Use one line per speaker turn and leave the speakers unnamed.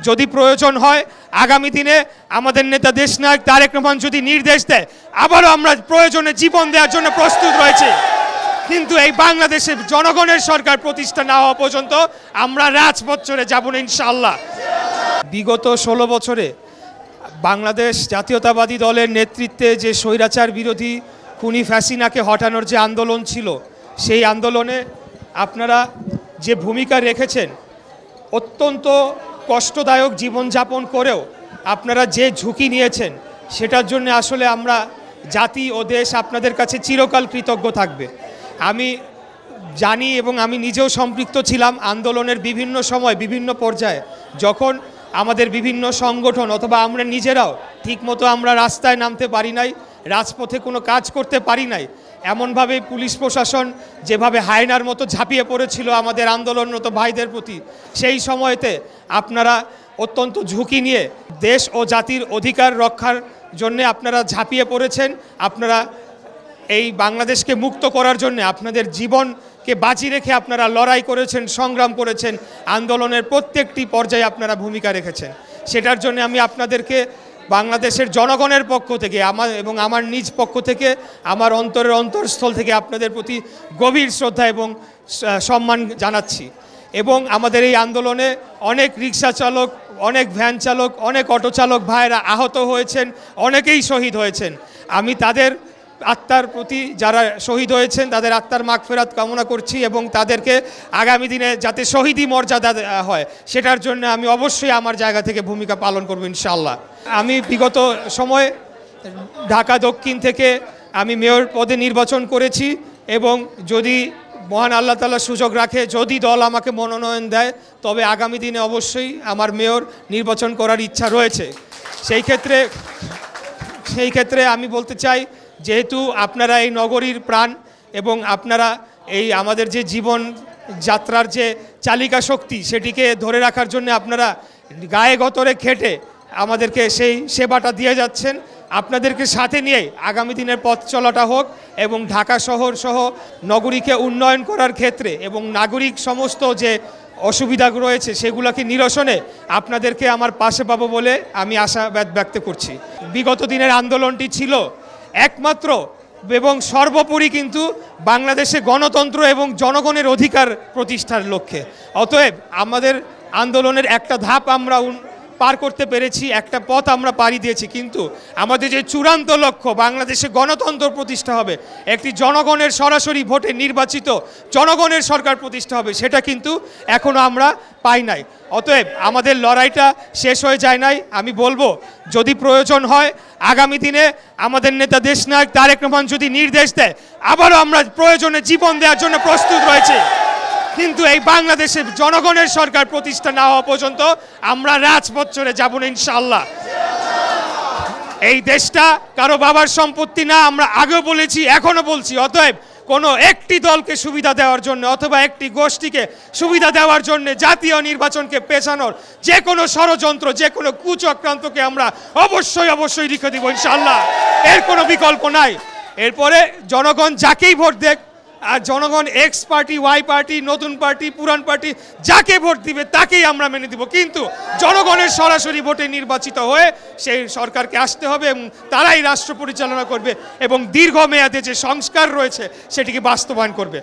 যদি প্রয়োজন হয় আগামী দিনে আমাদের নেতা দেশনায়ক তারেক রহমান যদি নির্দেশ দেয় আবারও আমরা প্রয়োজনে জীবন দেওয়ার জন্য প্রস্তুত রয়েছে। কিন্তু এই বাংলাদেশের জনগণের সরকার প্রতিষ্ঠা না হওয়া পর্যন্ত আমরা রাজপথ চড়ে যাব না ইনশাআল্লাহ। বিগত 16 বছরে বাংলাদেশ জাতীয়তাবাদী দলের নেতৃত্বে যে স্বৈরাচার বিরোধী খুনি ফ্যাসিনাকে হটানোর যে আন্দোলন ছিল, সেই আন্দোলনে আপনারা যে ভূমিকা রেখেছেন, অত্যন্ত কষ্টদায়ক জীবনযাপন করেও আপনারা যে ঝুঁকি নিয়েছেন, সেটার জন্য আসলে আমরা জাতি ও দেশ আপনাদের কাছে চিরকাল কৃতজ্ঞ থাকবে। আমি জানি এবং আমি নিজেও সম্পৃক্ত ছিলাম আন্দোলনের বিভিন্ন সময় বিভিন্ন পর্যায়ে, যখন আমাদের বিভিন্ন সংগঠন অথবা আমরা নিজেরাও ঠিকমতো আমরা রাস্তায় নামতে পারি নাই, রাজপথে কোনো কাজ করতে পারি নাই। এমনভাবে পুলিশ প্রশাসন যেভাবে হায়নার মতো ঝাঁপিয়ে পড়েছিল আমাদের আন্দোলনরত ভাইদের প্রতি, সেই সময়তে আপনারা অত্যন্ত ঝুঁকি নিয়ে দেশ ও জাতির অধিকার রক্ষার জন্য আপনারা ঝাঁপিয়ে পড়েছেন। আপনারা এই বাংলাদেশকে মুক্ত করার জন্য আপনাদের জীবনকে বাজি রেখে আপনারা লড়াই করেছেন, সংগ্রাম করেছেন, আন্দোলনের প্রত্যেকটি পর্যায়ে আপনারা ভূমিকা রেখেছেন। সেটার জন্য আমি আপনাদেরকে বাংলাদেশের জনগণের পক্ষ থেকে আমার নিজ পক্ষ থেকে আমার অন্তরের অন্তরস্থল থেকে আপনাদের প্রতি গভীর শ্রদ্ধা এবং সম্মান জানাচ্ছি। এবং আমাদের এই আন্দোলনে অনেক রিক্সা চালক, অনেক ভ্যান চালক, অনেক অটো চালক ভাইয়েরা আহত হয়েছেন, অনেকেই শহীদ হয়েছেন। আমি তাদের আত্মার প্রতি, যারা শহীদ হয়েছেন তাদের আত্মার মাগফিরাত কামনা করছি এবং তাদেরকে আগামী দিনে যাতে শহীদি মর্যাদা হয় সেটার জন্য আমি অবশ্যই আমার জায়গা থেকে ভূমিকা পালন করব ইনশাআল্লাহ। আমি বিগত সময়ে ঢাকা দক্ষিণ থেকে আমি মেয়র পদে নির্বাচন করেছি এবং যদি মহান আল্লাহ তাআলা সুযোগ রাখে, যদি দল আমাকে মনোনয়ন দেয়, তবে আগামী দিনে অবশ্যই আমার মেয়র নির্বাচন করার ইচ্ছা রয়েছে। সেই ক্ষেত্রে আমি বলতে চাই, যেহেতু আপনারা এই নগরীর প্রাণ এবং আপনারা এই আমাদের যে জীবন যাত্রার যে চালিকা শক্তি, সেটিকে ধরে রাখার জন্য আপনারা গায়ে গতরে খেটে আমাদেরকে সেই সেবাটা দিয়ে যাচ্ছেন। আপনাদেরকে সাথে নিয়ে আগামী দিনের পথ চলাটা হোক এবং ঢাকা শহর সহ নগরীকে উন্নয়ন করার ক্ষেত্রে এবং নাগরিক সমস্ত যে অসুবিধা রয়েছে সেগুলোকে নিরসনে আপনাদেরকে আমার পাশে পাবো বলে আমি আশা ব্যক্ত করছি। বিগত দিনের আন্দোলনটি ছিল একমাত্র এবং সর্বোপরি কিন্তু বাংলাদেশে গণতন্ত্র এবং জনগণের অধিকার প্রতিষ্ঠার লক্ষ্যে। অতএব আমাদের আন্দোলনের একটা ধাপ আমরা পার করতে পেরেছি, একটা পথ আমরা পাড়ি দিয়েছি, কিন্তু আমাদের যে চূড়ান্ত লক্ষ্য বাংলাদেশে গণতন্ত্র প্রতিষ্ঠা হবে, একটি জনগণের সরাসরি ভোটে নির্বাচিত জনগণের সরকার প্রতিষ্ঠা হবে, সেটা কিন্তু এখনও আমরা পাই নাই। অতএব আমাদের লড়াইটা শেষ হয়ে যায় নাই। আমি বলবো, যদি প্রয়োজন হয় আগামী দিনে আমাদের নেতা দেশনায়ক তারেক রহমান যদি নির্দেশ দেয় আবারও আমরা প্রয়োজনে জীবন দেওয়ার জন্য প্রস্তুত রয়েছে। কিন্তু এই বাংলাদেশের জনগণের সরকার প্রতিষ্ঠা না হওয়া পর্যন্ত আমরা রাজপথ চড়ে যাব না ইনশাআল্লাহ। এই দেশটা কারো বাবার সম্পত্তি না, আমরা আগেও বলেছি, এখনো বলছি। অতএব কোনো একটি দলকে সুবিধা দেওয়ার জন্য অথবা একটি গোষ্ঠীকে সুবিধা দেওয়ার জন্য জাতীয় নির্বাচনকে পেছানোর যে কোনো ষড়যন্ত্র, যে কোনো কুচক্রান্তকে আমরা অবশ্যই লিখে দিব ইনশাআল্লাহ। এর কোনো বিকল্প নাই। এরপরে জনগণ যাকেই ভোট দেখ, আর জনগণ এক্স পার্টি, ওয়াই পার্টি, নতুন পার্টি, পুরান পার্টি, যাকে ভোট দিবে তাকেই আমরা মেনে দিব। কিন্তু জনগণের সরাসরি ভোটে নির্বাচিত হয়ে সেই সরকারকে আসতে হবে এবং তারাই রাষ্ট্র পরিচালনা করবে এবং দীর্ঘমেয়াদে যে সংস্কার রয়েছে সেটিকে বাস্তবায়ন করবে।